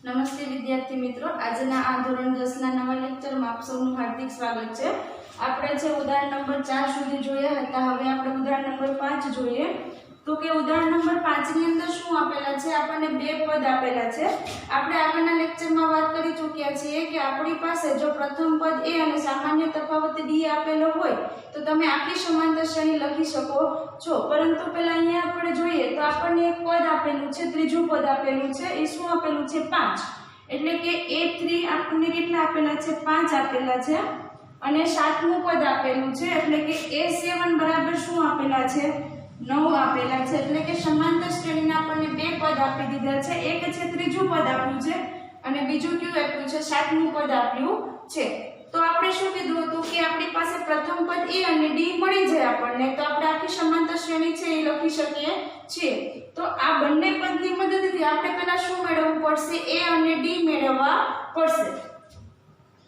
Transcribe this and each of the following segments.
नमस्ते विद्यार्थी मित्रों, આજના આ ધોરણ 10 ના નવા લેક્ચરમાં આપ સૌનું હાર્દિક સ્વાગત છે। આપણે જે ઉદાહરણ નંબર 4 સુધી જોયા હતા, હવે આપણે ઉદાહરણ નંબર 5 જોઈએ। તો કે ઉદાહરણ નંબર 5 ની અંદર શું આપેલા છે? આપણને બે પદ આપેલા છે। આપણે આગળના લેક્ચરમાં વાત કરી ચૂક્યા છીએ કે આપણી પાસે જો પ્રથમ પદ a અને સામાન્ય તફાવત d આપેલો હોય તો તમે આખી સમાંતર શ્રેણી લખી શકો છો। પરંતુ પહેલા અહીંયા આપણે જોઈએ તો આપણને એક પદ આપેલું છે, ત્રીજું પદ આપેલું છે। એ શું આપેલું છે? 5। એટલે કે a3 આપણને કેટલા આપેલા છે? 5 આપેલા છે। અને સાતમું પદ આપેલું છે એટલે કે a7 બરાબર શું આપેલા છે? 9 આપેલા છે। એટલે કે સમાંતર શ્રેણીના આપણને બે પદ આપી દીધા છે। એક છે ત્રીજું પદ આપ્યું છે અને બીજું કયું આપ્યું છે? સાતમું પદ આપ્યું છે। તો આપણે શું કીધું હતું કે આપણી પાસે પ્રથમ પદ a અને d મળી જાય આપણને, તો આપણે આખી સમાંતર શ્રેણી છે એ લખી શકીએ છીએ। તો આ બંને પદની મદદથી આપણે પહેલા શું મેળવવું પડશે? a અને d મેળવવા પડશે।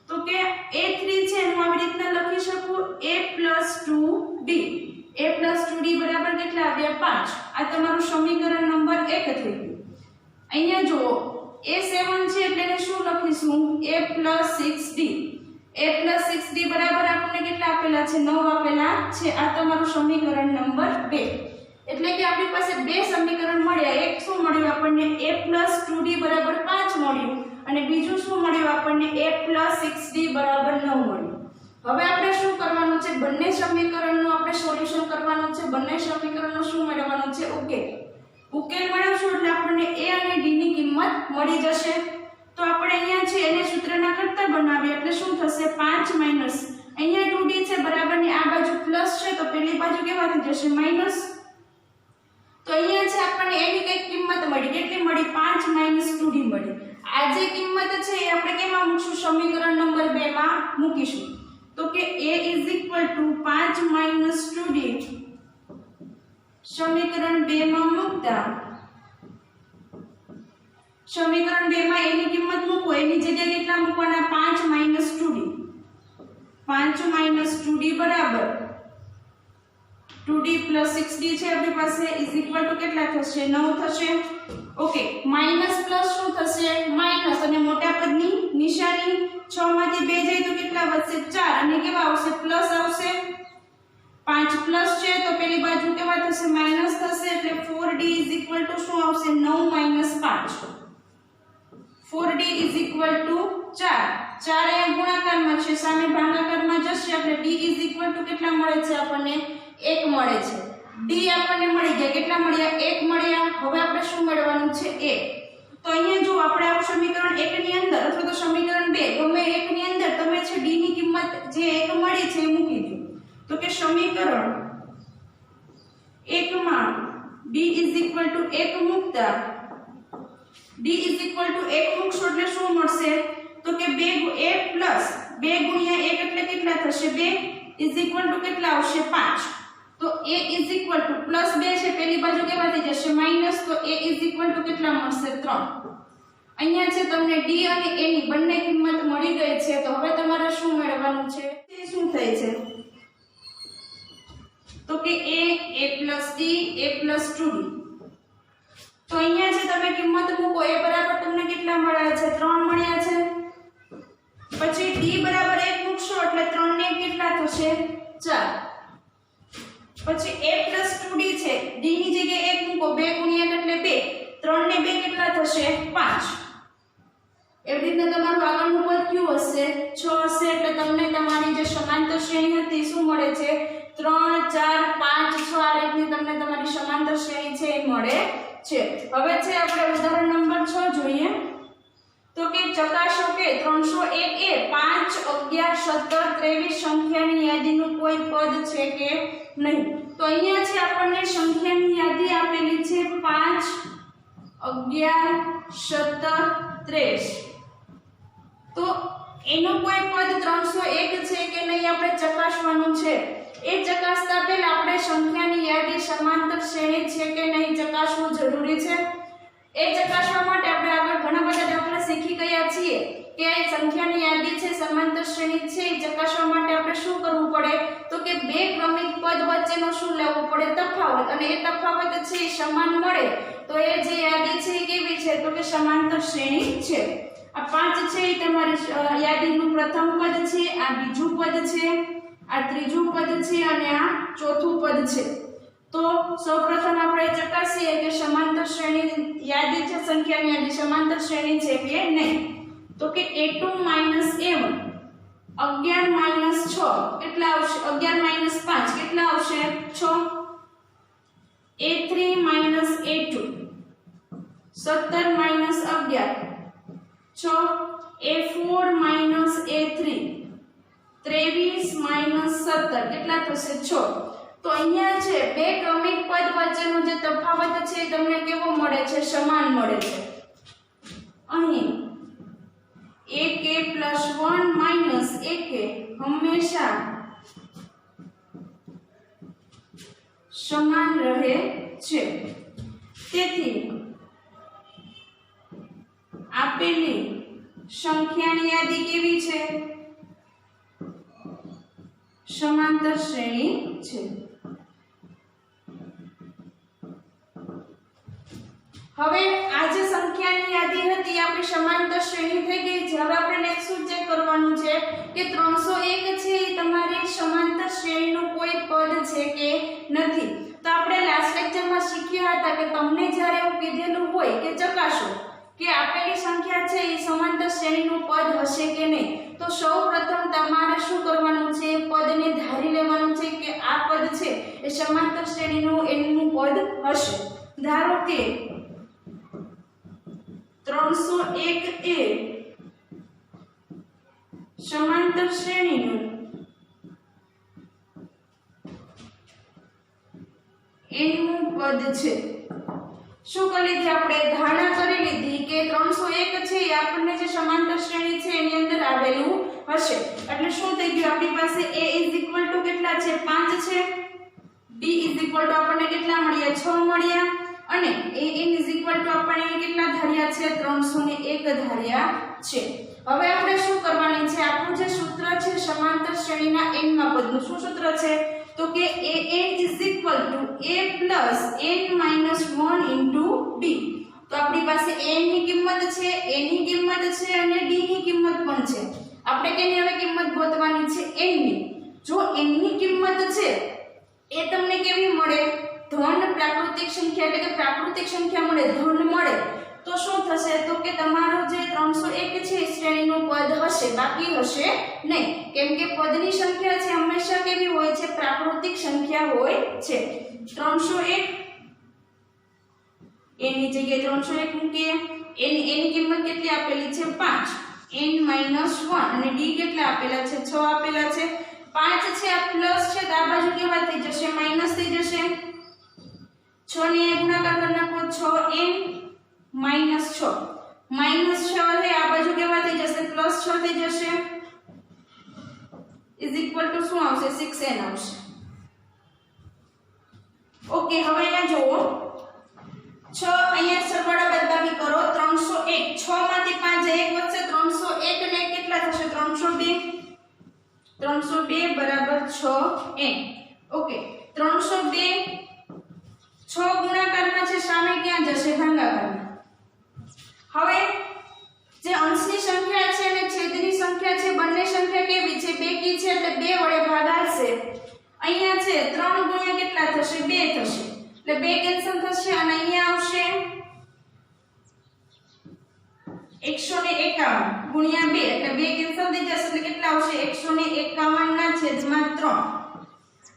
તો કે a3 છે હું આવી રીતના લખી શકું a + 2d। a + 2d બરાબર કેટલા આવ્યા? 5। આ તમારું સમીકરણ નંબર 1 થઈ ગયું। અહીંયા જુઓ a7 છે એટલે એને શું લખીશું? a + 6d। a + 6d બરાબર આપણને કેટલા આપેલા છે? 9 આપેલા છે। આ તમારું સમીકરણ નંબર 2। એટલે કે આપણી પાસે બે સમીકરણ મળ્યા। એક શું મળ્યું આપણને? a + 2d બરાબર 5 મળ્યું અને બીજું શું મળ્યું આપણને? a + 6d બરાબર 9 મળ્યું। હવે આપણે શું કરવાનું છે? બંને સમીકરણનું આપણે સોલ્યુશન કરવાનું છે। બંને સમીકરણનું શું મેળવવાનું છે? ઉકેલ મેળવશું એટલે આપણને a અને d ની કિંમત મળી જશે। તો આપણે અહીંયા છે એને સૂત્રના કરતા બનાવીએ એટલે શું થશે? 5 માઈનસ અહીંયા 2d છે બરાબર ની આ બાજુ પ્લસ છે તો પેલી બાજુ કેવા થઈ જશે? માઈનસ। તો અહીંયા છે આપણને a ની કઈ કિંમત મળી? કેટલી મળી? 5 માઈનસ 2d મળી। આ જે કિંમત છે એ આપણે કેમાં મૂકશું? સમીકરણ નંબર 2 માં મૂકીશું। તો કે a = 5 માઈનસ 2d સમીકરણ 2 માં મૂકતા સમીકરણ 2 માં a ની કિંમત મૂકો, એની જગ્યાએ કેટલા મૂકવાના? 5 માઈનસ 2d। 5 માઈનસ 2d બરાબર 2d + 6d છે આપણી પાસે = કેટલા થશે? 9 થશે। ઓકે, માઈનસ પ્લસ શું થશે? માઈનસ અને મોટા પદની નિશાની 6 માંથી 2 જાય તો કેટલા વધશે? 4 અને કેવા આવશે? પ્લસ આવશે। 5 પ્લસ છે તો પેલી બાજુ કેવા થશે? માઈનસ થશે। એટલે 4d = શું આવશે? 9 માઈનસ 5। 4d = 4। 4 એ ગુણાકારમાં છે, સામે ભાગાકારમાં જશે એટલે d = કેટલા મળે છે આપણને? 1 મળે છે। d આપણને મળી ગયા, કેટલા મળ્યા? 1 મળ્યા। હવે આપણે શું મેળવવાનું છે? a। તો અહીંયા જો આપણે આ સમીકરણ 1 ની અંદર અથવા તો સમીકરણ 2 ગમે એક ની અંદર તમે છે d ની કિંમત જે 1 મળી છે એ મૂકી દો। તો કે સમીકરણ 1 માં d = 1 મૂકતા d = 1 મૂકશો એટલે શું મળશે? તો કે 2 a + 2 * 1 એટલે કેટલા થશે? 2 = કેટલા આવશે? 5। તો a = +2 છે પેલી બાજુ કેવા થઈ જશે? માઈનસ। તો a = કેટલા મળશે? 3। અહીંયા છે તમને d અને a ની બંને કિંમત મળી ગઈ છે। તો હવે તમારે શું મેળવવાનું છે? તે શું થાય છે? તો કે a + d a + 2d। તો અહીંયા છે તમે કિંમત મૂકો, a બરાબર તમને કેટલા મળ્યા છે? 3 મળ્યા છે। પછી d બરાબર 1 મૂકશો એટલે 3 ને કેટલા થશે? 4। પછી a + 2d છે, d ની જગ્યાએ 1 મૂકો, 2 * 1 એટલે 2, 3 ને 2 કેટલા થશે? 5। એવી રીતના તમારું આગળનું પદ કયું હશે? 6 હશે। એટલે તમને તમારી જે સમાંતર શ્રેણી હતી શું મળે છે? 3 4 5 6 આ રીતની તમને તમારી સમાંતર શ્રેણી છે એ મળે છે। હવે છે આપણે ઉદાહરણ નંબર 6 જોઈએ। તો કે ચકાસો કે 301 એ 5 11 17 23 સંખ્યાની યાદીનું કોઈ પદ છે કે નહીં। તો અહીંયા છે આપણને સંખ્યાની યાદી આપેલી છે 5 11 17 23। તો એનું કોઈ પદ 301 છે કે નહીં આપણે ચકાસવાનું છે। એ ચકાસતા પહેલા આપણે સંખ્યાની યાદી સમાંતર શ્રેણી છે કે નહીં ચકાસવું જરૂરી છે। એ ચકાસવા માટે આપણે આગળ ઘણા બધા દાખલા શીખી ગયા છીએ કે આ સંખ્યાની યાદી છે સમાંતર શ્રેણી છે એ ચકાસવા માટે આપણે શું કરવું પડે? તો કે બે ક્રમિક પદ વચ્ચેનો શું લેવો પડે? તફાવત। અને એ તફાવત છે એ સમાન મળે તો એ જે યાદી છે એ કેવી છે તો કે સમાંતર શ્રેણી છે। આ 5 છે એ તમારી યાદીનું પ્રથમ પદ છે, આ બીજું પદ છે, આ ત્રીજું પદ છે અને આ ચોથું પદ છે। તો સૌપ્રથમ આપણે ચકાસીએ કે સમાંતર શ્રેણી યાદી છે, સંખ્યાની યાદી સમાંતર શ્રેણી છે કે નહીં। તો કે a2 - a1 11 - 6 કેટલા આવશે? 11 - 5 કેટલા આવશે? 6। a3 - a2 17 - 11 6। a4 - a3 23 - 17 કેટલા થશે? 6। તો અહીંયા છે બે ક્રમિક પદ વચ્ચેનો જે તફાવત છે તમને કેવો મળે છે? સમાન મળે છે। અહીં ak + 1 - ak હંમેશા સમાન રહે છે। તેથી આપેલી સંખ્યાની યાદી કેવી છે? સમાંતર શ્રેણી છે। હવે આ જે સંખ્યાની યાદી હતી આપણી સમાંતર શ્રેણી થઈ ગઈ છે। હવે આપણે નેક્સ્ટ શું ચેક કરવાનું છે કે 301 છે એ તમારી સમાંતર શ્રેણીનું કોઈ પદ છે કે નથી। તો આપણે લાસ્ટ લેક્ચરમાં શીખ્યા હતા કે તમને જ્યારે એવું કીધેલું હોય કે ચકાસો કે આપેલી સંખ્યા છે એ સમાંતર શ્રેણીનું પદ હશે કે નહીં, તો સૌપ્રથમ તમારે શું કરવાનું છે? પદને ધારી લેવાનું છે કે આ પદ છે એ સમાંતર શ્રેણીનું એનું પદ હશે। ધારો કે 301 એ સમાંતર શ્રેણીનું એનું પદ છે। શું કરી લીધી આપણે? ધારણા કરી લીધી કે 301 છે એ આપણને જે સમાંતર શ્રેણી છે એની અંદર આવેલું હશે। એટલે શું થઈ ગયું? આપણી પાસે a = કેટલા છે? 5 છે। b = આપણને કેટલા મળ્યા? 6 મળ્યા। અને an = આપણે કેટલા ધાર્યા છે? 301 ધાર્યા છે। હવે આપણે શું કરવાની છે? આપણું જે સૂત્ર છે સમાંતર શ્રેણીના n માં પદનું શું સૂત્ર છે? તો કે an = a + n - 1 * b। તો આપણી પાસે a ની કિંમત છે, a ની કિંમત છે અને d ની કિંમત પણ છે। આપણે કેની હવે કિંમત ગોતવાની છે? n ની। જો n ની કિંમત છે એ તમને કેવી મળે? ધન પ્રાકૃતિક સંખ્યા એટલે કે પ્રાકૃતિક સંખ્યા મળે, ધન મળે। તો શું થશે? તો કે તમારો જે 301 છે શ્રેણીનું પદ હશે, બાકી હશે નહીં। કેમ કે પદની સંખ્યા છે હંમેશા કેવી હોય છે? પ્રાકૃતિક સંખ્યા હોય છે। 301 એની જગ્યાએ 301 મૂકીએ। એની કિંમત કેટલી આપેલી છે? 5 n - 1 અને d કેટલા આપેલા છે? 6 આપેલા છે। 5 છે આ પ્લસ છે તો આ બાજુ કેવા થઈ જશે? માઈનસ થઈ જશે। 6 ને ગુણાકાર કરી નાખો 6n - 6 -6 એટલે આ બાજુ કેવા થઈ જશે? +6 થઈ જશે। = શું આવશે? 6n આવશે। ઓકે, હવે અહીંયા જુઓ 6 અહીંયા સરવાળા બાદબાકી કરો। 301 6 માંથી 5 એક વધશે 301 ને કેટલા થશે? 302 = 6n। ઓકે, 302 6 ગુણાકારમાં છે, સામે ક્યાં જશે? ભાગાકારમાં। હવે જે અંશની સંખ્યા છે અને છેદની સંખ્યા છે બંને સંખ્યા કેવી છે? બેકી છે એટલે 2 વડે ભાગાશે। અહીંયા છે 3 ગુણ્યા કેટલા થશે? 2 થશે એટલે 2 કેન્સલ થશે અને અહીંયા આવશે 151 ગુણ્યા 2 એટલે 2 કેન્સલ થઈ જશે એટલે કેટલા આવશે? 151 ના છેદમાં 3।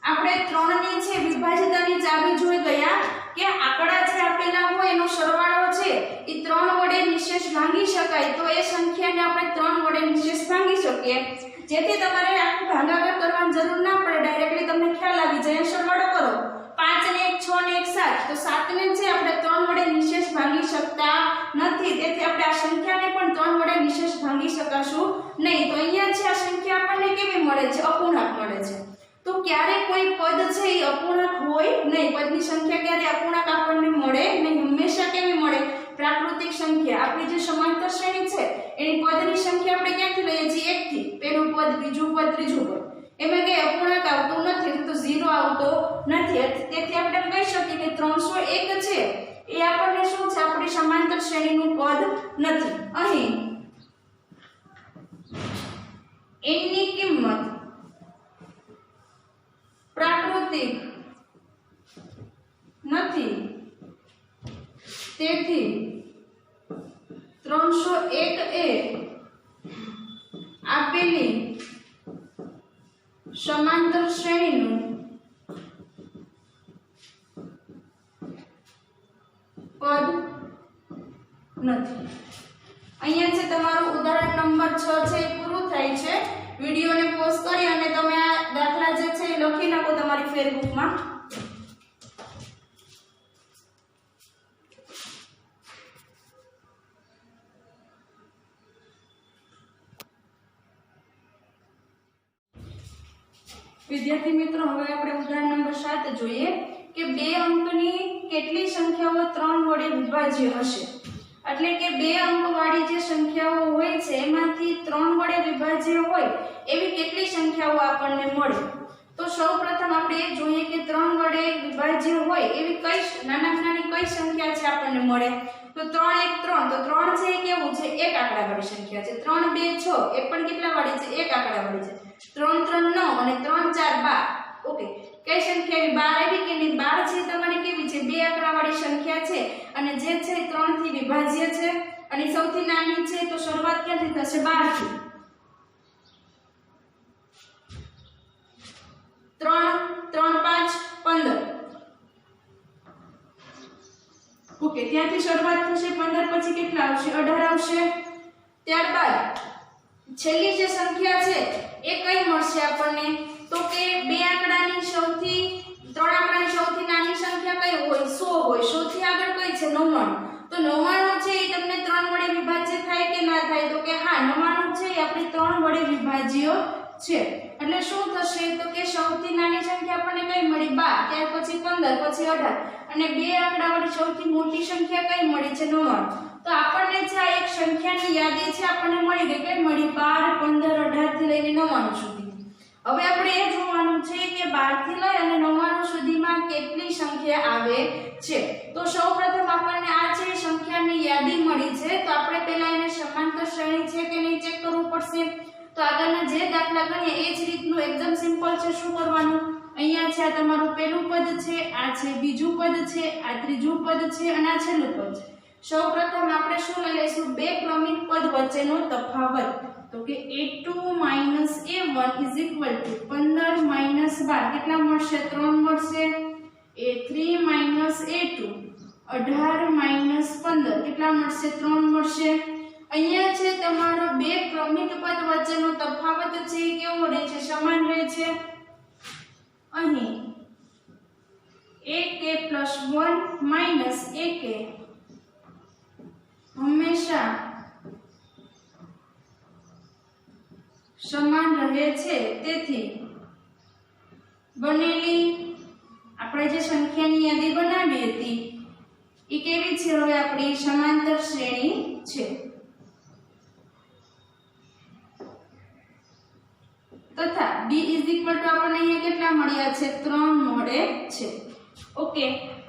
આપણે 3 ની છે વિભાજિતાની ચાવી જોઈ ગયા કે આંકડા જે આપેલા હોય એનો સરવાળો છે એ 3 વડે નિશેષ ભાંગી શકાય। તો એ સંખ્યાને આપણે 3 વડે નિશેષ ભાંગી શકીએ, જેથી તમારે આખું ભાગાકાર કરવાની જરૂર ના પડે, ડાયરેક્ટલી તમને ખ્યાલ આવી જાય। સરવાળો કરો 5 ને 1 6 ને 1 7 તો 7 ને છે આપણે 3 વડે નિશેષ ભાંગી શકતા નથી, તેથી આપણે આ સંખ્યાને પણ 3 વડે નિશેષ ભાંગી શકાશું નહીં। તો અહીંયા છે આ સંખ્યા આપણને કેવી મળે છે? અપૂર્ણાંક મળે છે। તો ક્યારે કોઈ પદ છે એ અપૂર્ણાંક હોય નહીં, પદની સંખ્યા ક્યારે અપૂર્ણાંક આપણને મળે નહીં, હંમેશા કેવી મળે? પ્રાકૃતિક સંખ્યા। આપણી જે સમાંતર શ્રેણી છે એની પદની સંખ્યા આપણે ક્યાંથી લઈએ છીએ? 1 થી। પહેલું પદ, બીજું પદ, ત્રીજું પદ, એમાં કઈ અપૂર્ણાંક આવતો નથી તો 0 આવતો નથી તેથી આપણે કહી શકીએ કે 301 છે એ આપણને શું છે આપણી સમાંતર શ્રેણીનું પદ નથી અહીં n ની કિંમત પ્રાકૃતિક નથી તેથી 301 એ આપેલી સમાંતર શ્રેણીનું પદ નથી। અહીંયા છે તમારું ઉદાહરણ નંબર 6 છે એ પૂરું થાય છે। વિડિયોને પોઝ કરી અને તમે આ દાખલા જે છે એ લખી નાખો તમારી ફેરબુકમાં। વિદ્યાર્થી મિત્રો હવે આપણે ઉદાહરણ નંબર 7 જોઈએ કે બે અંકની કેટલી સંખ્યાઓ 3 વડે વિભાજ્ય હશે। એટલે કે બે અંક વાળી જે સંખ્યાઓ હોય છે એમાંથી 3 વડે વિભાજ્ય હોય એવી કેટલી સંખ્યાઓ આપણને મળે। તો સૌપ્રથમ આપણે એ જોઈએ કે 3 વડે વિભાજ્ય હોય એવી કઈ નાનામાં નાની કઈ સંખ્યા છે આપણને મળે। તો 3 1 3 તો 3 છે એ કેવું છે એક આંકડા વાળી સંખ્યા છે। 3 2 6 એ પણ કેટલા વાળી છે એક આંકડા વાળી છે। 3 3 9 અને 3 4 12 ઓકે કઈ સંખ્યા 12 આવી કે નહીં 12 છે તમારી કેવી છે બે આંકડા વાળી સંખ્યા છે અને જે છે 3 થી વિભાજ્ય છે અને સૌથી નાની છે તો શરૂઆત ક્યાંથી થશે 12 થી 3 3 5 15 ઓકે ત્યાંથી શરૂઆત થશે 15 પછી કેટલા આવશે 18 આવશે। ત્યારબાદ છેલ્લી જે સંખ્યા છે એ કઈ મળશે આપણને તો કે બે આંકડાની સૌથી 3 આંકડાની સૌથી નાની સંખ્યા કઈ હોય 100 હોય 100 થી આગળ કઈ છે 99 તો 99 છે એ તમને 3 વડે વિભાજ્ય થાય કે ના થાય તો કે હા 99 છે એ આપણી 3 વડે વિભાજ્ય છે। એટલે શું થશે તો કે સૌથી નાની સંખ્યા આપણને કઈ મળી 12 ત્યાર પછી 15 પછી 18 અને બે આંકડા વાળી સૌથી મોટી સંખ્યા કઈ મળી છે 99 તો આપણને જે આ એક સંખ્યાની યાદી છે આપણને મળી ગઈ કઈ મળી 12 15 18 થી લઈને 99 સુધી। હવે આપણે એ જોવાનું છે કે 12 થી લઈ અને 99 સુધીમાં કેટલી સંખ્યા આવે છે। તો સૌપ્રથમ આપણને આ જે સંખ્યાની યાદી મળી છે તો આપણે પહેલા એને સમાંતર શ્રેણી છે કે નહીં ચેક કરવું પડશે। તો આગળના જે દાખલા ગણીએ એ જ રીતનું એકદમ સિમ્પલ છે। શું કરવાનું અહીંયા છે આ તમારું પહેલું પદ છે આ છે બીજું પદ છે આ ત્રીજું પદ છે અને આ છેલ્લું પદ છે। સૌપ્રથમ આપણે શું લઈ લઈશું બે ક્રમિક પદ વચ્ચેનો તફાવત તો કે a2 - a1 = 15 - 12 કેટલા મળશે 3 મળશે। a3 - a2 18 - 15 કેટલા મળશે 3 મળશે। અહીંયા છે તમારો બે ક્રમિક પદ વચ્ચેનો તફાવત છે કેવો રહે છે સમાન રહે છે। અહીં ak + 1 - ak હંમેશા સમાન રહે છે। તેથી બનેલી આપણે જે સંખ્યાની યાદી બનાવી હતી એ કેવી છે હવે આપણી સમાંતર શ્રેણી છે। તથા b = આપણને અહીંયા કેટલા મળ્યા છે 3 મળે છે। ઓકે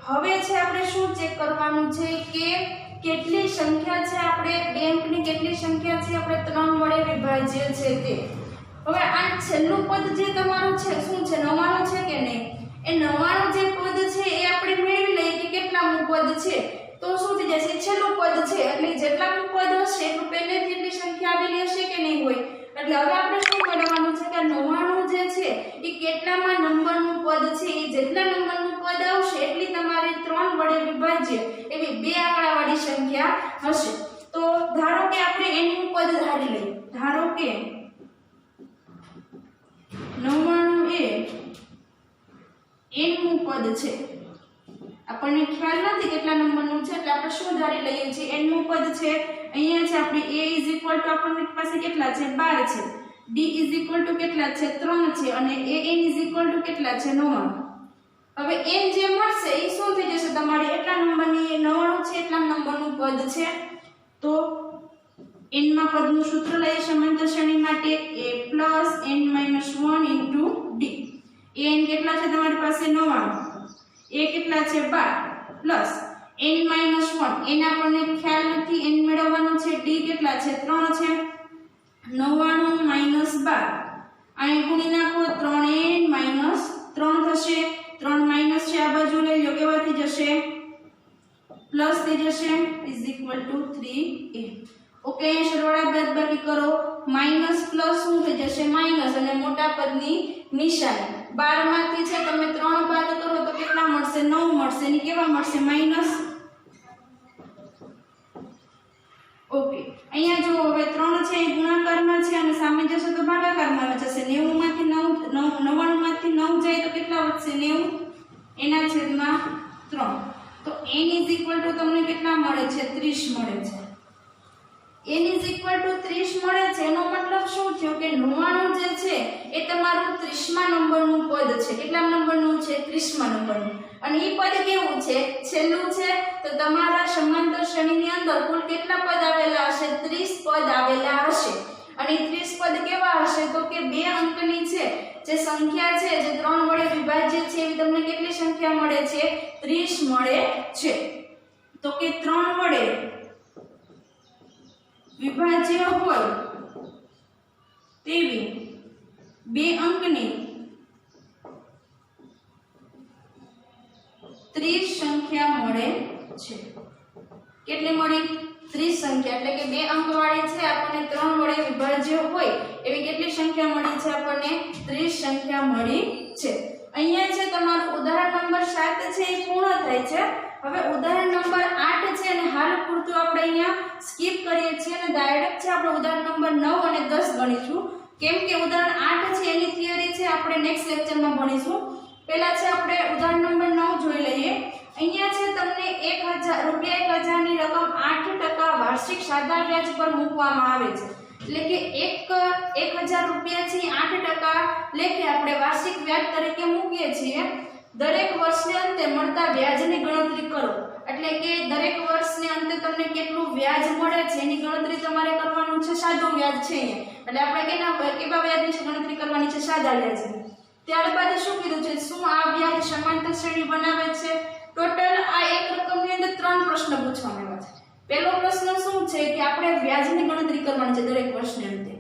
હવે છે આપણે શું ચેક કરવાનું છે કે કેટલી સંખ્યા છે આપણે બે અંકની કેટલી સંખ્યા છે આપણે 3 વડે વિભાજ્ય છે તે। હવે આ છેલ્લું પદ જે તમારું છે શું છે 99 છે કે નહીં એ 99 જે પદ છે એ આપણે મેળવી લઈએ કે કેટલામું પદ છે તો શું થઈ જશે છેલ્લું પદ છે એટલે જેટલામું પદ હશે એટલું પહેલેથી એટલી સંખ્યા આવેલી હશે કે નહીં હોય। એટલે હવે આપણે શું કરવાનું છે કે 99 જે છે એ કેટલામાં નંબરનું પદ છે એ જેટલા નંબરનું પદ આવશે એટલી તમારે 3 વડે વિભાજ્ય એવી બે આંકડા વાળી સંખ્યા હશે। તો ધારો કે આપણે n નું પદ ધારી લઈએ ધારો કે 99 એ n નું પદ છે આપણને ખ્યાલ નથી કેટલા નંબરનું છે એટલે આપણે શું ધારી લઈએ છીએ n નું પદ છે। અહીંયા છે આપણે a = આપણને પાસે કેટલા છે 12 છે d = કેટલા છે 3 છે અને an = કેટલા છે 99। હવે n જે મળશે એ શું થઈ જશે તમારી એટલા નંબરની 99 છે એટલા નંબરનું પદ છે। તો n માં પદનું સૂત્ર લઈએ સમાંતર શ્રેણી માટે a + n - 1 * d. n કેટલા છે તમારી પાસે 99, a કેટલા છે 12 પ્લસ n - 1 n આપણને ખ્યાલ નથી, n મેળવવાનો છે, d કેટલા છે 3 છે, 99 - 12 અહીં ગુણી નાખો 3n - 3 થશે, 3 માઈનસ છે આ બાજુ લઈ લો, કેવા થઈ જશે પ્લસ થઈ જશે = 3a. ઓકે, સરવાળા બાદબાકી કરો, માઈનસ પ્લસ શું થઈ જશે માઈનસ અને મોટા પદની નિશાની. 12 માંથી છે તમે 3 બાદ કરો તો કેટલા મળશે 9 મળશે, ની કેવા મળશે માઈનસ. ઓકે, અહીંયા જો હવે 3 છે એ ગુણાકારમાં છે અને સામે જશે તો ભાગાકારમાં જશે. 90 માંથી 99 માંથી 9 જાય તો કેટલા વધશે 90 એના છેદમાં 3. તો n = તમને કેટલા મળે છે 30 મળે છે. n = 30 મળે છે એનો મતલબ શું થયો કે 99 જે છે એ તમારું 30મા નંબરનું પદ છે. કેટલા નંબરનું છે 30મા નંબરનું. અને ઈ પદ કેવું છે છેલ્લું છે, તો તમારા સમાંતર શ્રેણીની અંદર કુલ કેટલા પદ આવેલા હશે 30 પદ આવેલા હશે. અને 30 પદ કેવા હશે તો કે 2 અંકની છે જે સંખ્યા છે જે 3 વડે વિભાજ્ય છે એવી તમને કેટલી સંખ્યા મળે છે 30 મળે છે. તો કે 3 વડે વિભાજ્ય હોય તેવી 2 અંકની 30 સંખ્યા મળે છે. કેટલી મળી 30 સંખ્યા, એટલે કે 2 અંક વાળી છે આપણને 3 વડે વિભાજ્ય હોય એવી કેટલી સંખ્યા મળી છે આપણને 30 સંખ્યા મળી છે. અહીંયા છે તમારું ઉદાહરણ નંબર 7 છે એ પૂર્ણ થાય છે. હવે ઉદાહરણ નંબર 8 છે અને હાલ પૂરતું આપણે અહીંયા સ્કીપ કરીએ છીએ અને ડાયરેક્ટ છે આપણે ઉદાહરણ નંબર 9 અને 10 ગણીશું. કેમ કે ઉદાહરણ 8 છે એની થિયરી છે આપણે નેક્સ્ટ લેક્ચરમાં ભણીશું. પહેલા છે આપણે ઉદાહરણ નંબર 9 જોઈ લઈએ. અહીંયા છે તમને 1000 ની રકમ 8% વાર્ષિક સાદા વ્યાજ પર મૂકવામાં આવે છે. એટલે કે 1000 રૂપિયા છે 8% લેખે આપણે વાર્ષિક વ્યાજ તરીકે મૂકીએ છીએ. દરેક વર્ષને અંતે મળતા વ્યાજની ગણતરી કરો. એટલે કે દરેક વર્ષને અંતે તમને કેટલું વ્યાજ મળે છે એની ગણતરી તમારે કરવાનું છે. સાદું વ્યાજ છે એટલે આપણે કેવા વ્યાજની ગણતરી કરવાની છે સાદા વ્યાજની. ત્યારબાદ શું કીધું છે શું આ વ્યાજ સમાંતર શ્રેણી બનાવે છે. ટોટલ આ એક રકમની અંદર 3 પ્રશ્ન પૂછવામાં આવ્યા છે. પહેલો પ્રશ્ન શું છે કે આપણે વ્યાજની ગણતરી કરવાની છે દરેક વર્ષને અંતે.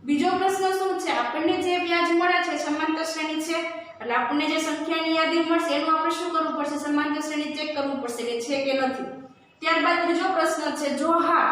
બીજો પ્રશ્ન શું છે આપણને જે વ્યાજ મળે છે સમાંતર શ્રેણી છે એટલે આપણને જે સંખ્યાની યાદી મળશે એનું આપણે શું કરવું પડશે સમાંતર શ્રેણી ચેક કરવું પડશે કે છે કે નથી. ત્યારબાદ ત્રીજો પ્રશ્ન છે જો હા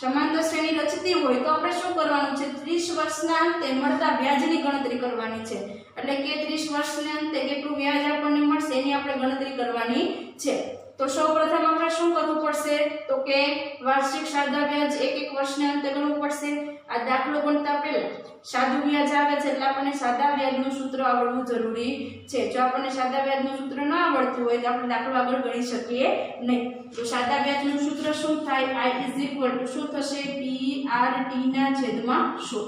સમાંતર શ્રેણી રચતી હોય તો આપણે શું કરવાનું છે 30 વર્ષના અંતે મળતા વ્યાજની ગણતરી કરવાની છે. એટલે કે 30 વર્ષના અંતે કેટલું વ્યાજ આપણને મળશે એની આપણે ગણતરી કરવાની છે. તો સૌપ્રથમ આપણે શું કરવું પડશે તો કે વાર્ષિક સાદા વ્યાજ એક વર્ષના અંતે કરવું પડશે. આ દાખલો ગણતા પહેલા સાદું વ્યાજ આવે છે એટલે આપણને સાદા વ્યાજનું સૂત્ર આવડવું જરૂરી છે. જો આપણને સાદા વ્યાજનું સૂત્ર ન આવડતું હોય તો આપણે દાખલો આગળ ગણી શકીએ નહીં. તો સાદા વ્યાજનું સૂત્ર શું થાય I = શું થશે PRT ના છેદમાં 100.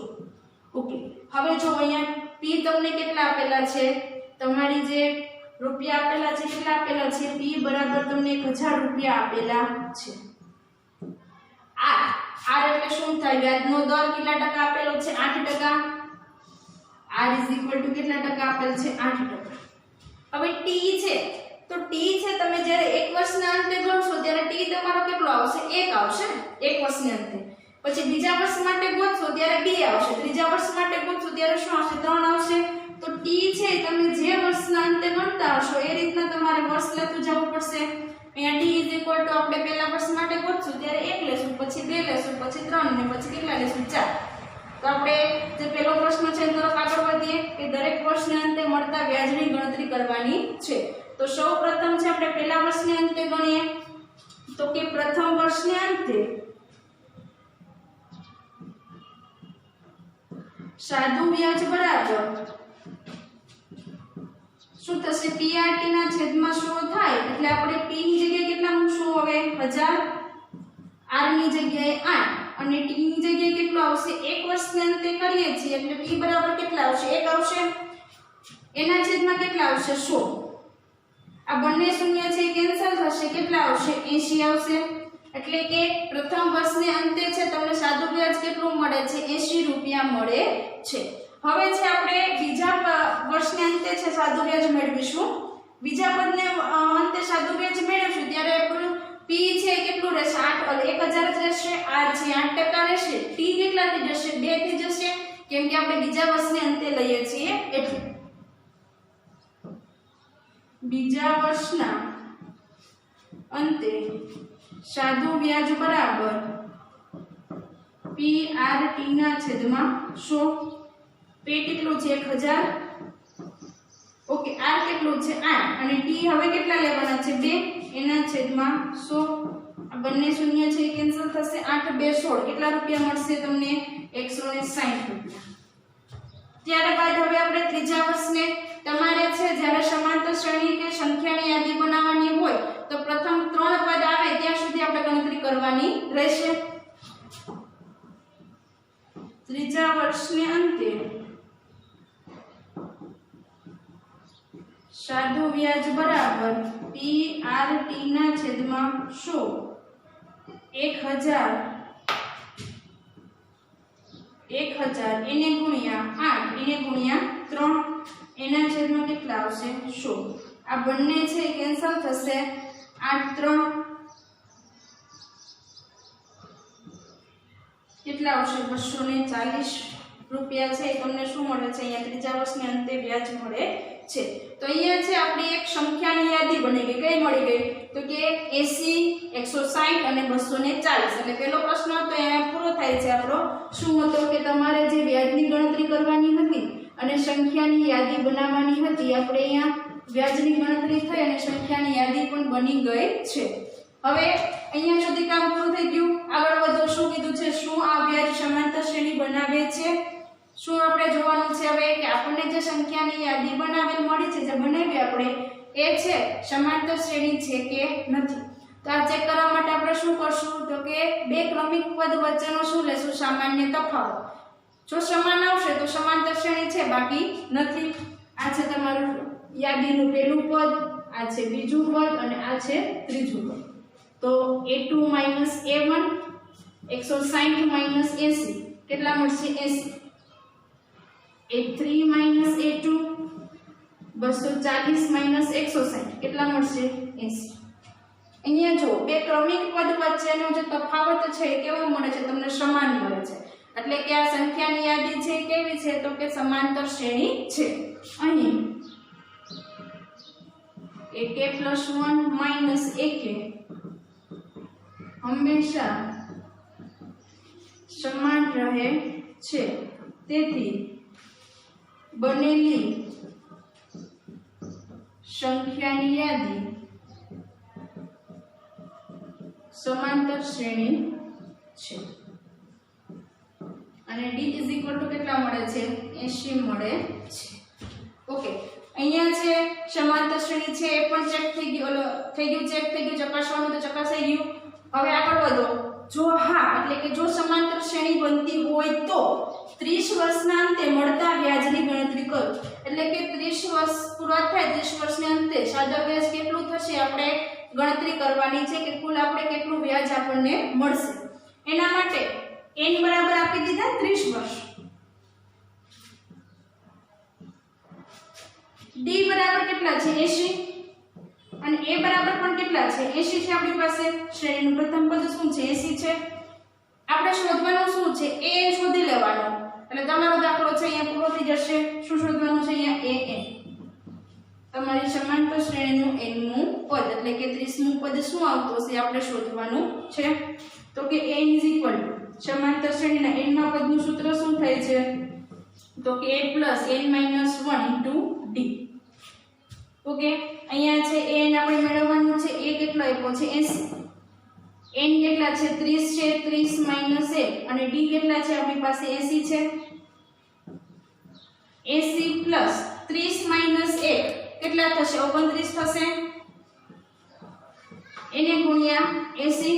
ઓકે, હવે જો અહીંયા P તમને કેટલા આપેલા છે તમારી જે રૂપિયા આપેલા છે કેટલા આપેલા છે P બરાબર તમને 1000 રૂપિયા આપેલા છે. R એટલે શું થાય વ્યાજનો દર કેટલા ટકા આપેલો છે 8%. R = કેટલા ટકા આપેલ છે 8%. હવે T છે તો T છે તમે જ્યારે એક વર્ષના અંતે ગણશો ત્યારે T તમારો કેટલો આવશે 1 આવશે એક વર્ષના અંતે. પછી બીજા વર્ષ માટે ગોતશો ત્યારે 2 આવશે. ત્રીજા વર્ષ માટે ગોતશો ત્યારે શું આવશે 3 આવશે. તો T છે તમે જે વર્ષના અંતે ગણતા હશો એ રીતના તમારે વર્ષ લેતું જવું પડશે. અહીંયા T આપણે પહેલા વર્ષ માટે ગોતશું ત્યારે 1 લેશું, પછી 2 લેશું, પછી 3 અને પછી કેટલા લેશું 4. તો આપણે જે પહેલો પ્રશ્ન છે તરફ આગળ વધીએ કે દરેક વર્ષને અંતે મળતા વ્યાજની ગણતરી કરવાની છે. તો સૌપ્રથમ છે આપણે પહેલા વર્ષને અંતે ગણીએ તો કે પ્રથમ વર્ષને અંતે સાદું વ્યાજ બરાબર શું થશે PRT ના છેદમાં 100 થાય એટલે આપણે P ની જગ્યાએ કેટલા મૂકશું હવે 1000, R ની જગ્યાએ 8 અને T ની જગ્યાએ કેટલું આવશે એક વર્ષને અંતે કરીએ છીએ એટલે P બરાબર કેટલા આવશે 1 આવશે. એના છેદમાં કેટલા આવશે 100. આ બંને શૂન્ય છે કેન્સલ થશે કેટલા આવશે 80 આવશે. એટલે કે પ્રથમ વર્ષને અંતે છે તમને સાદું વ્યાજ કેટલું મળે છે 80 રૂપિયા મળે છે। હવે છે આપણે બીજા વર્ષને અંતે છે સાદું વ્યાજ મેળવીશું। બીજા પદને અંતે સાદું વ્યાજ મેળવીશું ત્યારે આપણું p છે કેટલું રહેશે 8 1000 જ રહેશે, r છે 8% રહેશે, t કેટલાથી જશે 2 થી જશે કેમ કે આપણે બીજા વર્ષને અંતે લઈએ છીએ એટલે બીજા વર્ષના અંતે સાદું વ્યાજ બરાબર PRT ના છેદમાં 100। p કેટલું છે 1000, ઓકે, r કેટલું છે 8 અને t હવે કેટલા લેવાના છે 2 એના છેદમાં 100। આ બંને શૂન્ય છે કેન્સલ થશે, 8 2 16 કેટલા રૂપિયા મળશે તમને 160 રૂપિયા। ત્યારબાદ હવે આપણે ત્રીજા વર્ષને તમારે છે જ્યારે સમાંતર શ્રેણી કે સંખ્યાની યાદી બનાવવાની હોય તો પ્રથમ 3 પદ આવે ત્યાં સુધી આપણે ગણતરી કરવાની રહેશે। ત્રીજા વર્ષને અંતે સાદું વ્યાજ બરાબર PRT ના છેદમાં 100 1000 એને ગુણ્યા 8 એને ગુણ્યા 3 એના છેદમાં કેટલા આવશે 100। આ બંને છે કેન્સલ થશે, 8 3 કેટલા આવશે 240 રૂપિયા છે। તમને શું મળે છે અહીંયા ત્રીજા વર્ષની અંતે વ્યાજ મળે છે। તો અહીંયા છે આપણી એક સંખ્યાની યાદી બની ગઈ, કઈ મળી ગઈ તો કે 80 160 અને 240। એટલે પહેલો પ્રશ્ન તો અહીંયા પૂરો થાય છે આપણો। શું હતો કે તમારે જે વ્યાજની ગણતરી કરવાની હતી અને સંખ્યાની યાદી બનાવવાની હતી, આપણે અહીંયા વ્યાજની ગણતરી થઈ અને સંખ્યાની યાદી પણ બની ગઈ છે। હવે અહીંયા સુધી કામ પૂરું થઈ ગયું। આગળ વધો, શું કીધું છે, શું આ વ્યાજ સમાંતર શ્રેણી બનાવે છે, શું આપણે જોવાનું છે હવે કે આપણને જે સંખ્યાની યાદી બનાવેલ મળી છે, જે બનાવી આપણે એ છે સમાંતર શ્રેણી છે કે નથી। તો આ ચેક કરવા માટે આપણે શું કરશું તો કે બે ક્રમિક પદ વચ્ચેનો શું લેશું સામાન્ય તફાવત। જો સમાન આવશે તો સમાંતર શ્રેણી છે, બાકી નથી। આ છે તમારું યાદીનું પહેલું પદ, આ છે બીજું પદ અને આ છે ત્રીજું પદ। તો a2 - a1 160 - 80 કેટલા મળશે 80। a3 - a2 240 - 160 કેટલા મળશે 80। અહીંયા જો બે ક્રમિક પદ વચ્ચેનો જે તફાવત છે એ કેવો મળે છે તમને સમાન મળે છે, એટલે કે આ સંખ્યાની યાદી છે કેવી છે તો કે સમાંતર શ્રેણી છે। અહીં ak + 1 - ak હંમેશા સમાન રહે છે, તેથી બનેલી સંખ્યાની યાદી સમાંતર શ્રેણી છે। અને d કેટલા મળે છે 80 મળે છે। ઓકે, અહીંયા છે સમાંતર શ્રેણી છે એ પણ ચેક થઈ ગયું, ચેક થઈ ગયું, ચકાસવાનું તો ચકાસાઈ ગયું। હવે આગળ વધો, જો હા એટલે કે જો સમાંતર શ્રેણી બનતી હોય તો 30 વર્ષના અંતે મળતા વ્યાજની ગણતરી કરો। એટલે કે 30 વર્ષ પૂરા થાય 30 વર્ષના અંતે સાદા વ્યાજ કેટલું થશે આપણે ગણતરી કરવાની છે કે કુલ આપણે કેટલું વ્યાજ આપણને મળશે। એના માટે n બરાબર આપી દીધા 30 વર્ષ, d બરાબર કેટલા છે 80 અને a બરાબર પણ કેટલા છે 80 છે આપણી પાસે। શ્રેણીનું પ્રથમ પદ શું છે 80 છે। આપણે શોધવાનું શું છે a શોધી લેવાનો, એટલે તમારો દાખલો છે અહીંયા પૂરો થઈ જશે। શું શોધવાનું છે અહીંયા a તમારી સમાંતર શ્રેણીનું n નું પદ એટલે કે 30મું પદ શું આવતું હશે આપણે શોધવાનું છે। તો કે n = સમાંતર શ્રેણીના n ના પદનું સૂત્ર શું થાય છે તો કે a + n - 1 * d। ઓકે, અહીંયા છે n આપણે મેળવવાનું છે, a કેટલો આપ્યો છે 80, n કેટલા છે 30 છે, 30 - 1 અને d કેટલા છે આપણી પાસે 80 છે। 80 + 30 - 1 કેટલા થશે 29 થશે, એને ગુણ્યા 80।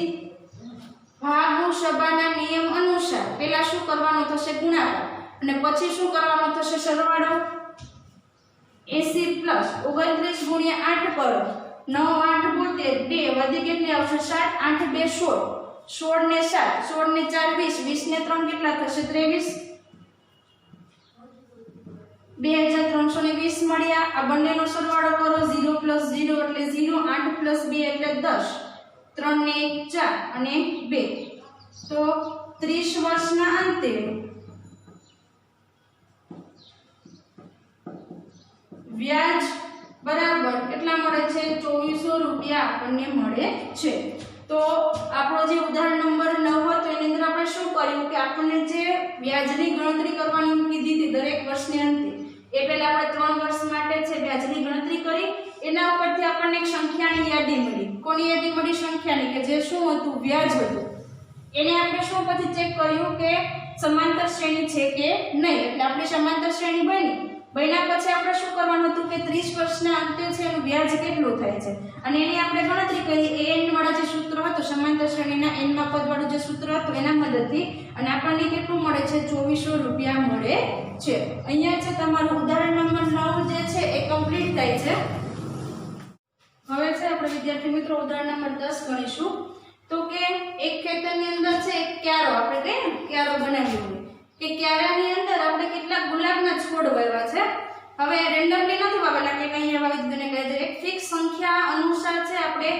ભાગુ સભાના નિયમ અનુસાર પહેલા શું કરવાનો થશે ગુણાકાર અને પછી શું કરવાનો થશે સરવાળો। 80 + 29 * 8 કરો, 9 8 72 2 વધી કેટલી આવશે 7, 8 2 16 16 ને 7, 16 ને 4 20, 20 ને 3 કેટલા થશે 23, 2320 મળ્યા। આ બંનેનો સરવાળો કરો, 0 + 0 એટલે 0, 8 + 2 એટલે 10, 3 ને 1 4 અને 2, તો 30 વર્ષના અંતે વ્યાજ બરાબર કેટલા મળે છે 2400 રૂપિયા આપણને મળે છે। તો આપણો જે ઉદાહરણ નંબર 9 હતો એની અંદર આપણે શું કર્યું કે આપણને જે વ્યાજની ગણતરી કરવાની કીધી હતી દરેક વર્ષની અંતે, એ પહેલા આપણે 3 વર્ષ માટે છે વ્યાજની ગણતરી કરી, એના ઉપરથી આપણને એક સંખ્યાની યાદી મળી। કોની યાદી મળી? સંખ્યાની, કે જે શું હતું વ્યાજ હતું। એને આપણે શું પછી ચેક કર્યું કે સમાંતર શ્રેણી છે કે નહીં, એટલે આપણે સમાંતર શ્રેણી બન્યા પછી આપણે શું કરવાનું હતું કે 30 વર્ષના અંતે છે એનું વ્યાજ કેટલું થાય છે અને એની આપણે ગણતરી કરી n વાળા જે સૂત્ર હતું સમાંતર શ્રેણીના n માં પદ વાળું જે સૂત્ર હતું એના મદદથી, અને આપણને કેટલું મળે છે 2400 રૂપિયા મળે છે। અહીંયા છે તમારું ઉદાહરણ નંબર 9 જે છે એ કમ્પ્લીટ થાય છે। હવે છે આપણે વિદ્યાર્થી મિત્રો ઉદાહરણ નંબર 10 ગણીશું। તો કે એક ખેતરની અંદર છે એક ક્યારો, આપણે કહીએ ને ક્યારો બનાવ્યો હોય, કે ક્યારાની અંદર આપણે કેટલાક ગુલાબના છોડ વાવ્યા છે। હવે રેન્ડમલી નથી વાવેલા કે કઈ વાવી દીધું કહે છે, એક ફિક્સ સંખ્યા અનુસાર છે આપણે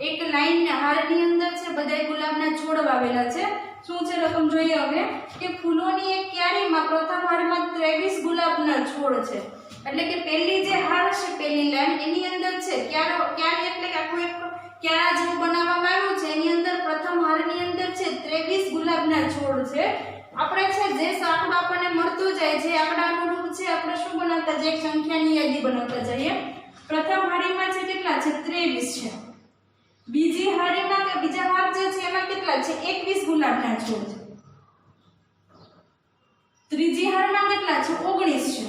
એક લાઈન હારની અંદર છે બધાય ગુલાબના છોડ વાવેલા છે। શું છે રકમ જોઈએ હવે કે ફૂલોની એક ક્યારીમાં પ્રથમ હારમાં 23 ગુલાબના છોડ છે, એટલે કે પહેલી જે હાર છે પહેલી લાઈન એની અંદર છે ક્યારી એટલે કે આખું એક ક્યારા જેવું બનાવવામાં આવ્યું છે, એની અંદર પ્રથમ હારની અંદર છે 23 ગુલાબના છોડ છે। આપણે છે જે આંકડો આપણને મળતો જાય છે આંકડા અનુરૂપ છે આપણે શું બનાવતા જઈએ, એક સંખ્યાની યાદી બનાવતા જઈએ। પ્રથમ હારીમાં છે કેટલા છે 23 છે, બીજી હારીમાં કે બીજા હાર જે છે એમાં કેટલા છે 21 ગુલાબના છોડ છે, ત્રીજી હારમાં કેટલા છે 19 છે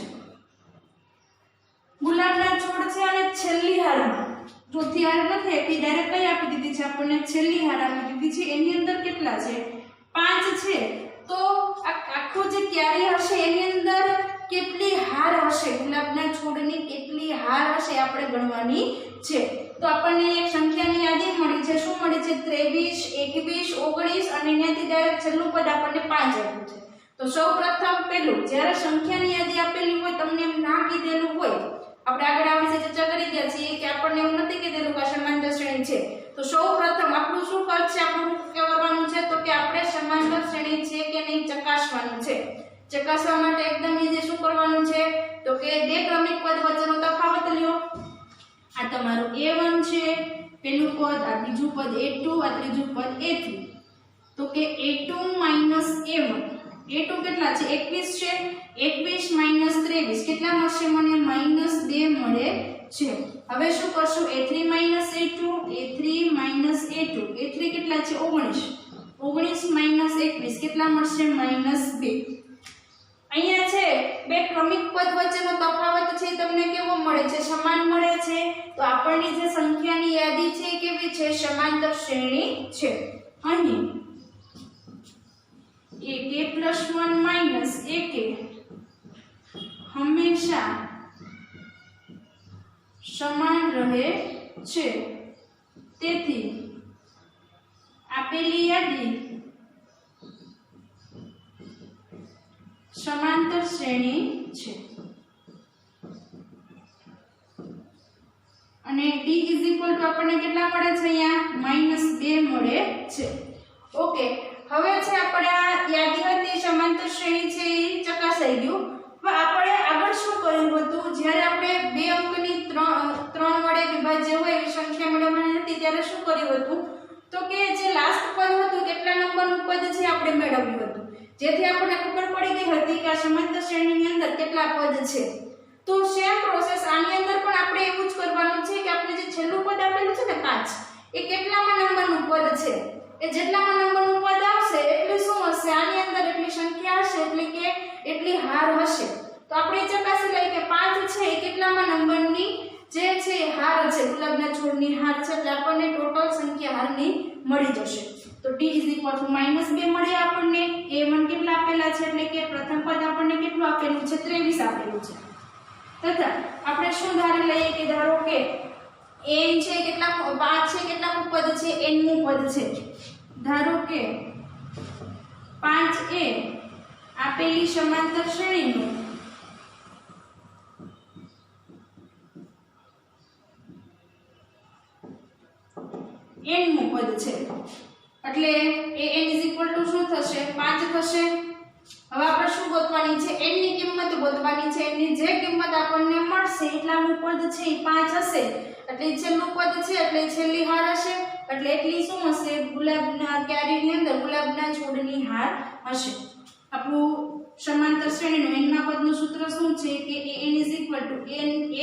ગુલાબના છોડ છે, અને છેલ્લી હારમાં ચોથી હાર નથી આપી ડાયરેક્ટ કઈ આપી દીધી છે આપણને છેલ્લી હાર આપી દીધી છે, એની અંદર કેટલા છે 5 છે। તો આખું જે ક્યારી હશે એની અંદર કેટલી હાર હશે ગુલાબના છોડની કેટલી હાર હશે આપણે ગણવાની છે। તો આપણને એક સંખ્યાની યાદી મળી છે, શું મળી છે 23 21 19 અને અહીંયાથી ડાયરેક્ટ છેલ્લું પદ આપણને 5 આપ્યું છે। તો સૌપ્રથમ પેલું જ્યારે સંખ્યાની યાદી આપેલી હોય તમને એમ ના કીધેલું હોય, આપણે આગળ આ વિશે ચર્ચા કરી ગયા છીએ કે આપણને એવું નથી કીધેલું કે સમાંતર શ્રેણી છે, તો સૌપ્રથમ આપણું શું કરશે આપણું કહેવાનું છે તો કે આપણે સમાંતર શ્રેણી છે કે નહીં ચકાસવાનું છે। ચકાસવા માટે એકદમ ઈઝી શું કરવાનું છે તો કે બે ક્રમિક પદ વચ્ચેનો તફાવત લ્યો। આ તમારું a1 છે પેલું પદ, આ બીજું પદ a2, આ ત્રીજું પદ a3, તો કે a2 - a1, a2 કેટલા છે 21 છે, 21 - 23 કેટલા મળશે મને -2 મળે છે। હવે શું કરશું a3 - a2, a3 - a2, a3 કેટલા છે 19, 19 - 21 કેટલા મળશે -2। અહીંયા છે બે ક્રમિક પદ વચ્ચેનો તફાવત છે તમને કેવો મળે છે સમાન મળે છે, તો આપણની જે સંખ્યાની યાદી છે કેવી છે સમાંતર શ્રેણી છે। અહીં ak+1 - ak હંમેશા સમાન રહે છે, તેથી આપેલી યાદી સમાંતર શ્રેણી છે। અને d આપણને કેટલા મળે છે અહીંયા -2 મળે છે। ઓકે, હવે છે આપણે આ યાદી હતી સમાંતર શ્રેણી છે એ ચકાસાઈ ગયું। હવે આપણે આગળ શું કર્યું હતું, જ્યારે આપણે બે અંકની 3 વડે વિભાજ્ય હોય એવી સંખ્યા મેળવવાની હતી ત્યારે શું કર્યું હતું તો કે જે લાસ્ટ પદ હતું કેટલા નંબરનું પદ છે આપણે મેળવ્યું હતું, જેથી આપણને ખબર પડી ગઈ હતી કે આ સમાંતર શ્રેણીની અંદર કેટલા પદ છે। તો સેમ પ્રોસેસ આની અંદર પણ આપણે એવું જ કરવાનું છે કે આપણે જે છેલ્લું પદ આપેલું છે ને 5 એ કેટલામાં નંબરનું પદ છે, એ જેટલામાં નંબરનું પદ આવશે એટલે શું હશે આની અંદર એટલી સંખ્યા હશે એટલે કે એટલી હાર હશે। તો આપણે ચકાસી લઈએ કે 5 છે એ કેટલામાં નંબરની જે છે હાર છે ગુલાબના છોડની હાર છે, એટલે આપણને ટોટલ સંખ્યા હારની મળી જશે। તો d -2 મળે આપણને, a1 કેટલા આપેલા છે એટલે કે પ્રથમ પદ આપણને કેટલું આપેલું છે 23 આપેલું છે, તથા આપણે શું ધારી લઈએ કે ધારો કે n છે કેટલા 5 છે કેટલાનું પદ છે n નું પદ છે, ધારો કે 5a આપેલી સમાંતર શ્રેણીનું n મું પદ છે, એટલે an શું થશે? 5 થશે. હવે આપણે શું ગોતવાની છે? n ની કિંમત ગોતવાની છે. n ની જે કિંમત આપણને મળશે એટલાનું પદ છે એ 5 હશે, એટલે છેલ્લું પદ છે એટલે છેલ્લી હાર હશે, એટલે એટલી શું હશે? ગુલાબના ક્યારીની અંદર ગુલાબના છોડની હાર હશે. આપણું સમાંતર શ્રેણીનું n ના પદનું સૂત્ર શું છે કે an n a + n - 1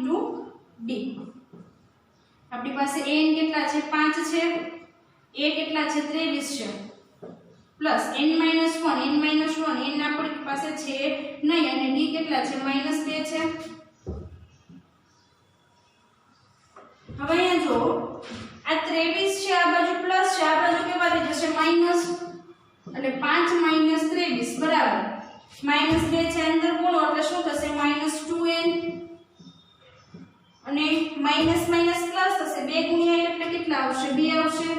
* d. આપણી પાસે an કેટલા છે? 5 છે, a કેટલા છે? 23 છે, પ્લસ n - 1 n આપણી પાસે છે નહીં, અને d કેટલા છે? -2 છે. હવે અહીંયા જો આ 23 છે, આ બાજુ પ્લસ છે, આ બાજુ કેવા થઈ જશે? માઈનસ. એટલે 5 - 23 બરાબર -2 છે, અંદર ગુણો એટલે શું થશે? -2n. અને માઈનસ માઈનસ પ્લસ થશે, 2 ગુણ્યા એટલે કેટલા આવશે? 2 આવશે.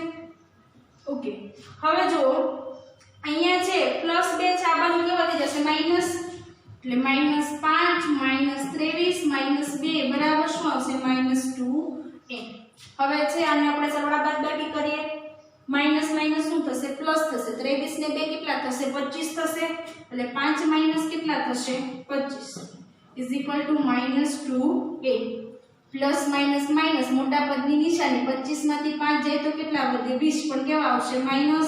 ઓકે. હવે જો અહીંયા છે +2 છે, આ બાજુ કેવા થઈ જશે? માઈનસ. એટલે -5 - 23 - 2 બરાબર શું આવશે? -2n. હવે છે આને આપણે સરવાળા બાદબાકી કરીએ. માઈનસ માઈનસ શું થશે? પ્લસ થશે. 23 ને 2 કેટલા થશે? 25 થશે. એટલે 5 માઈનસ કેટલા થશે? 25 -2a. પ્લસ માઈનસ માઈનસ મોટા પદની નિશાની, 25 માંથી 5 જાય તો કેટલા વધે? 20, પણ કેવા આવશે? -2n.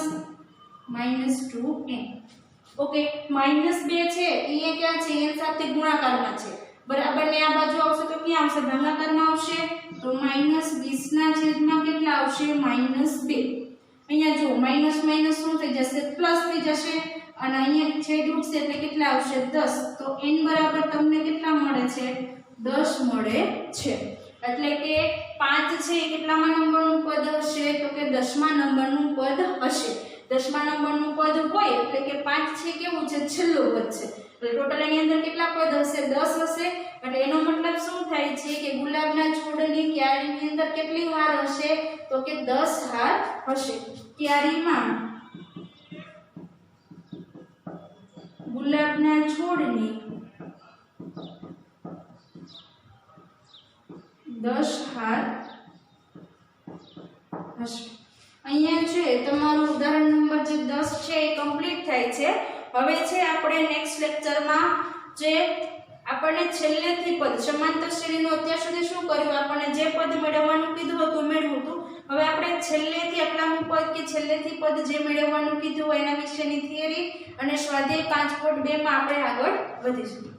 ઓકે. -2 છે એ ક્યાં છે? n સાથે ગુણાકારમાં છે, બરાબર ને આ બાજુ આવશે તો ક્યાં આવશે? ભાગાકારમાં આવશે. તો -20 ના છેદમાં કેટલા આવશે? -2. અહીંયા જો માઈનસ માઈનસ શું થઈ જશે? પ્લસ થઈ જશે, અને અહીંયા છેદ ઉડશે એટલે કેટલા આવશે? 10. તો n બરાબર તમને કેટલા મળે છે? 10 મળે છે. એટલે કે 5 છે એ કેટલામા નંબરનું પદ હશે? તો કે 10મા નંબરનું પદ હશે. 10મા નંબરનું પદ હોય એટલે કે 5 છે કેવું છે? છેલ્લું પદ છે. એટલે ટોટલ એની અંદર કેટલા પદ હશે? 10 હશે. એટલે એનો મતલબ શું થાય છે કે ગુલાબના છોડની ક્યારીની અંદર કેટલી હાર હશે? તો કે 10 હાર હશે. ક્યારીમાં ગુલાબના છોડની 10 હાર હશે. અહીંયા છે તમારું ઉદાહરણ નંબર જે 10 છે એ કમ્પ્લીટ થાય છે. હવે છે આપણે નેક્સ્ટ લેક્ચરમાં જે આપણને છેલ્લેથી પદ સમાંતર શ્રેણીનું અત્યાર સુધી શું કર્યું? આપણને જે પદ મેળવવાનું કીધું હતું મેળવ્યું હતું. હવે આપણે છેલ્લેથી આટલાનું પદ કે છેલ્લેથી પદ જે મેળવવાનું કીધું હોય એના વિશેની થિયરી અને સ્વાધ્યાય 5.2 માં આપણે આગળ વધીશું.